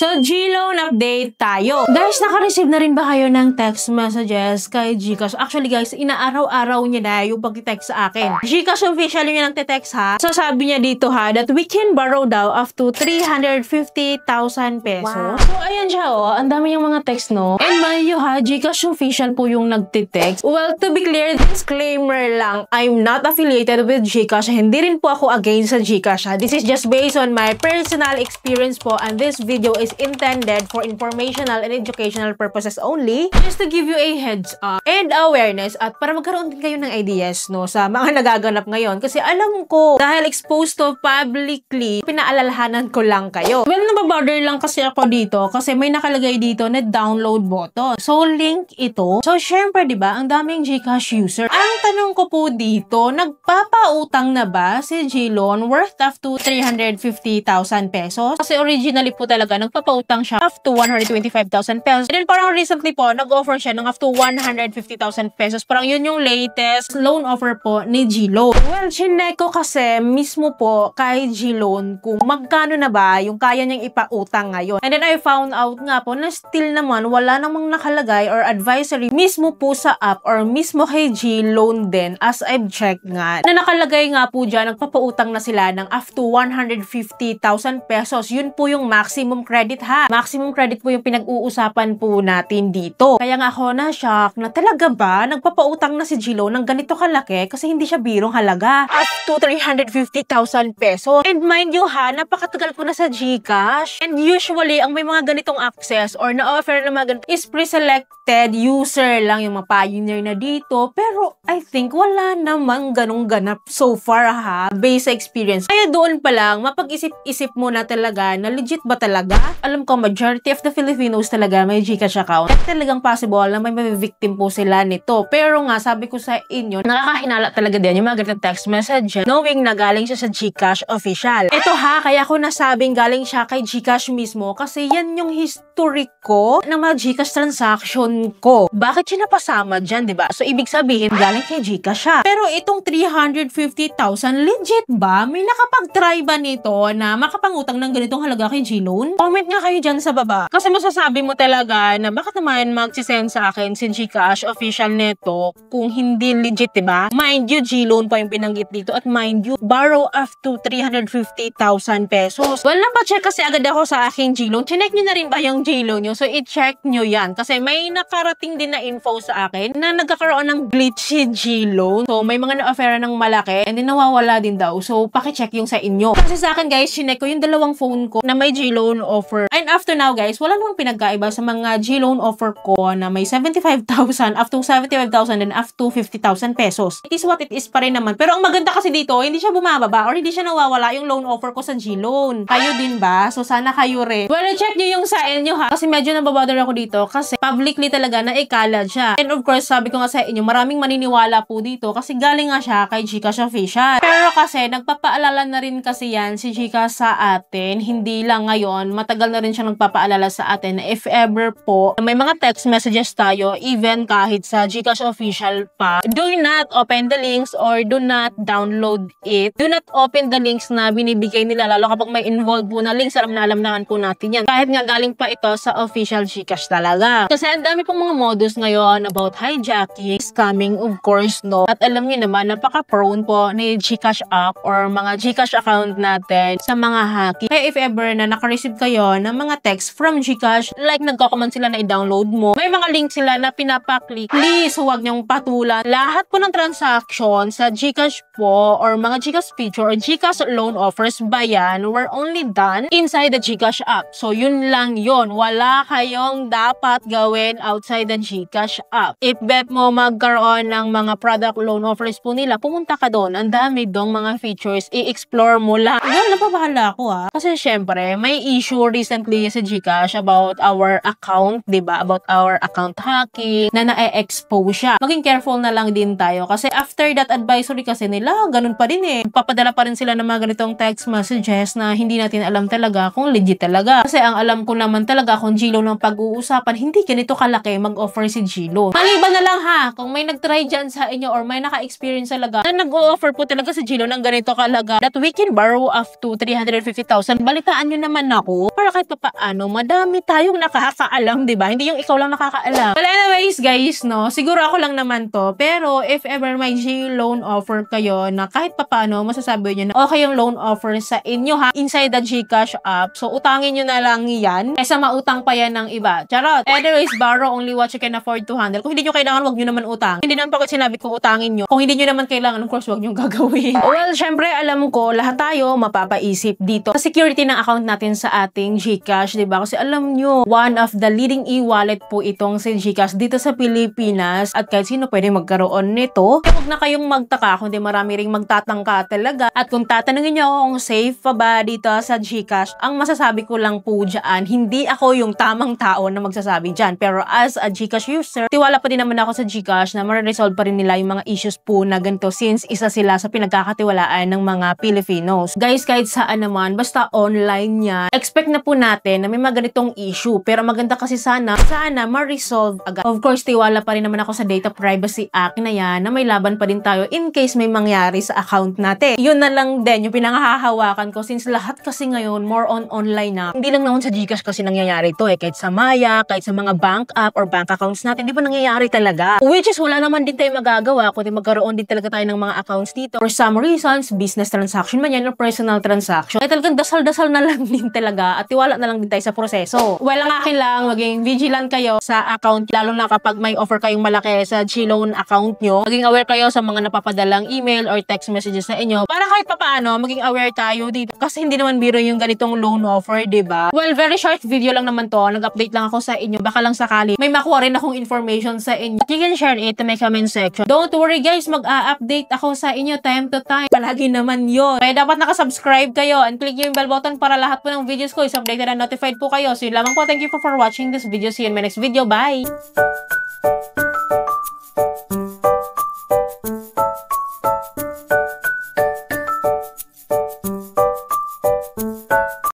So, G-Loan update tayo. Guys, naka-receive na rin ba kayo ng text messages kay GCash? Actually guys, inaaraw-araw niya na yung pag-text sa akin. GCash official yung nagte-text ha. So, sabi niya dito ha, that we can borrow daw up to 350,000 pesos. Wow. So, ayan siya oh. Ang dami yung mga text no. And mind you ha, GCash official po yung nagte-text. Well, to be clear, disclaimer lang, I'm not affiliated with GCash. Hindi rin po ako against sa GCash ha. This is just based on my personal experience po, and this video is intended for informational and educational purposes only, just to give you a heads up and awareness at para magkaroon din kayo ng ideas no sa mga nagaganap ngayon, kasi alam ko dahil exposed to publicly, pinaalalahanan ko lang kayo. Well, nababother lang kasi ako dito kasi may nakalagay dito na download button. So, link ito. So, syempre, di ba, ang daming GCash user. Ang tanong ko po dito, nagpapautang na ba si G-Loan worth up to 350,000 pesos? Kasi originally po talaga, nagpapautang siya up to 125,000 pesos. And then parang recently po, nag-offer siya ng up to 150,000 pesos. Parang yun yung latest loan offer po ni G-Loan. Well, chinek ko kasi mismo po kay G-Loan kung magkano na ba yung kaya niyang ipautang ngayon. And then I found out nga po na still naman wala namang nakalagay or advisory mismo po sa app or mismo kay G-Loan din, as I've checked nga, na nakalagay nga po dyan, nagpapautang na sila ng up to 150,000 pesos. Yun po yung maximum credit ha. Maximum credit po yung pinag-uusapan po natin dito. Kaya nga ako na-shock na talaga ba nagpapautang na si G-Loan ng ganito kalaki kasi hindi siya birong halaga. Up to 350,000 pesos. And mind you ha, napakatagal ko na sa GCash. And usually, ang may mga ganitong access or na-offer na mga ganito is pre-selected user lang, yung mga pioneer na dito. Pero I think wala namang ganong ganap so far ha, based sa experience. Kaya doon pa lang, mapag-isip-isip mo na talaga na legit ba talaga? Alam ko, majority of the Filipinos talaga may GCash account. At talagang possible na may victim po sila nito. Pero nga, sabi ko sa inyo, nakakahinala talaga din yung mga ganitong text message knowing na galing siya sa GCash official. Ito ha, kaya ko nasabing galing siya kay GCash mismo kasi yan yung history ko ng mga GCash transaction ko. Bakit siya napasama dyan, diba? So, ibig sabihin, galing kay GCash siya. Pero itong 350,000, legit ba? May nakapag-try ba nito na makapangutang ng ganitong halaga kay G-Loan? Comment nga kayo dyan sa baba. Kasi masasabi mo talaga na bakit naman magsisend sa akin si GCash official neto kung hindi legit, diba? Mind you, G-Loan pa yung pinanggit dito at mind you, borrow up to 350,000 pesos. Well, napacheck kasi agad ako sa aking G-Loan. Chinek nyo na rin ba yung G-Loan nyo? So, i-check nyo yan. Kasi may nakarating din na info sa akin na nagkakaroon ng glitch si G-Loan. So, may mga na-offer ng malaki and then nawawala din daw. So, pakicheck yung sa inyo. Kasi sa akin, guys, chinek ko yung dalawang phone ko na may G-Loan offer. And after now, guys, wala namang pinagkaiba sa mga G-Loan offer ko na may 75,000, up to 75,000 and up to 50,000 pesos. It is what it is pa rin naman. Pero ang maganda kasi dito, hindi siya bumababa or hindi siya nawawala yung loan offer ko sa G-Loan. Kayo din ba? So, sana kayo rin. Well, check nyo yung sa inyo ha. Kasi medyo nababother ako dito kasi publicly talaga na ikalad siya. And of course, sabi ko nga sa inyo, maraming maniniwala po dito kasi galing nga siya kay GCash official. Pero kasi, nagpapaalala na rin kasi yan si GCash sa atin. Hindi lang ngayon, matagal na rin siya nagpapaalala sa atin na if ever po, may mga text messages tayo, even kahit sa GCash official pa, do not open the links or do not download it. Do not open the links na binibigay nila, lalo kapag may involved po na links, alam naman po natin yan. Kahit nga galing pa ito sa official GCash talaga. Kasi ang dami pong mga modus ngayon about hijacking, scamming, of course, no? At alam niyo naman, napaka-prone po ni GCash app or mga GCash account natin sa mga hacking. Kaya if ever na naka-receive kayo ng mga text from GCash, like nagko-command sila na i-download mo, may mga link sila na pinapaklik. Please, huwag niyong patulan. Lahat po ng transaction sa GCash po or mga GCash feature or GCash loan offers ba yan were only done inside the GCash app. So, yun lang yun. Wala kayong dapat gawin outside the GCash app. If bet mo magkaroon ng mga product loan offers po nila, pumunta ka doon. Ang dami dong mga features. I-explore mo lang. Well, napabahala ako ha. Kasi syempre, may issue recently sa GCash about our account, diba? About our account hacking na na-expose siya. Maging careful na lang din tayo. Kasi after that advisory kasi nila, ganun pa din eh. Papadala pa rin sila ng mga ganitong text messages na hindi natin alam talaga kung legit talaga. Kasi ang alam ko naman talaga kung G-Loan ang pag-uusapan, hindi ganito kalaki mag-offer si G-Loan. Maliban na lang ha, kung may nag-try dyan sa inyo or may naka-experience talaga na nag-offer po talaga si G-Loan ng ganito kalaga that we can borrow up to 350,000, balitaan nyo naman ako para para kahit papaano, madami tayong nakakaalam, di ba? Hindi yung ikaw lang nakakaalam. But anyways, guys, no, siguro ako lang naman to, pero if ever may G-loan offer kayo na kahit papaano, masasabi nyo na okay yung loan offer sa inyo ha, inside the GCash app, so utangin nyo na lang yan, kaysa mautang pa yan ng iba. Charot! Anyways, borrow only what you can afford to handle. Kung hindi nyo kailangan, wag nyo naman utang. Hindi naman pagkat sinabi ko utangin nyo. Kung hindi nyo naman kailangan, of course, wag nyo gagawin. Well, syempre, alam ko, lahat tayo mapapaisip dito sa security ng account natin sa ating GCash, diba? Kasi alam nyo, one of the leading e-wallet po itong si GCash dito sa Pilipinas at kahit sino pwede magkaroon nito. Huwag na kayong magtaka, kundi marami ring magtatangka talaga. At kung tatanungin nyo ako kung safe pa ba dito sa GCash, ang masasabi ko lang po dyan, hindi ako yung tamang tao na magsasabi dyan. Pero as a GCash user, tiwala pa din naman ako sa GCash na ma-resolve pa rin nila yung mga issues po na ganito since isa sila sa pinagkakatiwalaan ng mga Filipinos. Guys, kahit saan naman, basta online yan, expect na po natin na may mga ganitong issue. Pero maganda kasi sana ma-resolve agad. Of course, tiwala pa rin naman ako sa Data Privacy Act na yan, na may laban pa din tayo in case may mangyari sa account natin. Yun na lang din yung pinangahahawakan ko since lahat kasi ngayon more on online na. Hindi lang naman sa GCash kasi nangyayari to kahit sa Maya, kahit sa mga bank app or bank accounts natin, di ba nangyayari talaga? Which is wala naman din tayo magagawa kundi magkaroon din talaga tayo ng mga accounts dito. For some reasons, business transaction man yan or personal transaction. Ay talagang dasal-dasal na lang din talaga at tiwala na lang din tayo sa proseso. Well, ang akin lang, maging vigilant kayo sa account, lalo na kapag may offer kayong malaki sa G-loan account nyo. Maging aware kayo sa mga napapadalang email or text messages sa inyo para kahit papaano, maging aware tayo dito. Kasi hindi naman biro yung ganitong loan offer, diba? Well, very short video lang naman to. Nag-update lang ako sa inyo. Baka lang sakali may makuha rin akong information sa inyo. You can share it to my comment section. Don't worry guys, mag-a-update ako sa inyo time to time. Palagi naman yun. Kaya dapat nakasubscribe kayo and click yung bell button para lahat po ng videos ko is updated and notified po kayo. So yun lamang po. Thank you for watching this video. See you in my next video. Bye!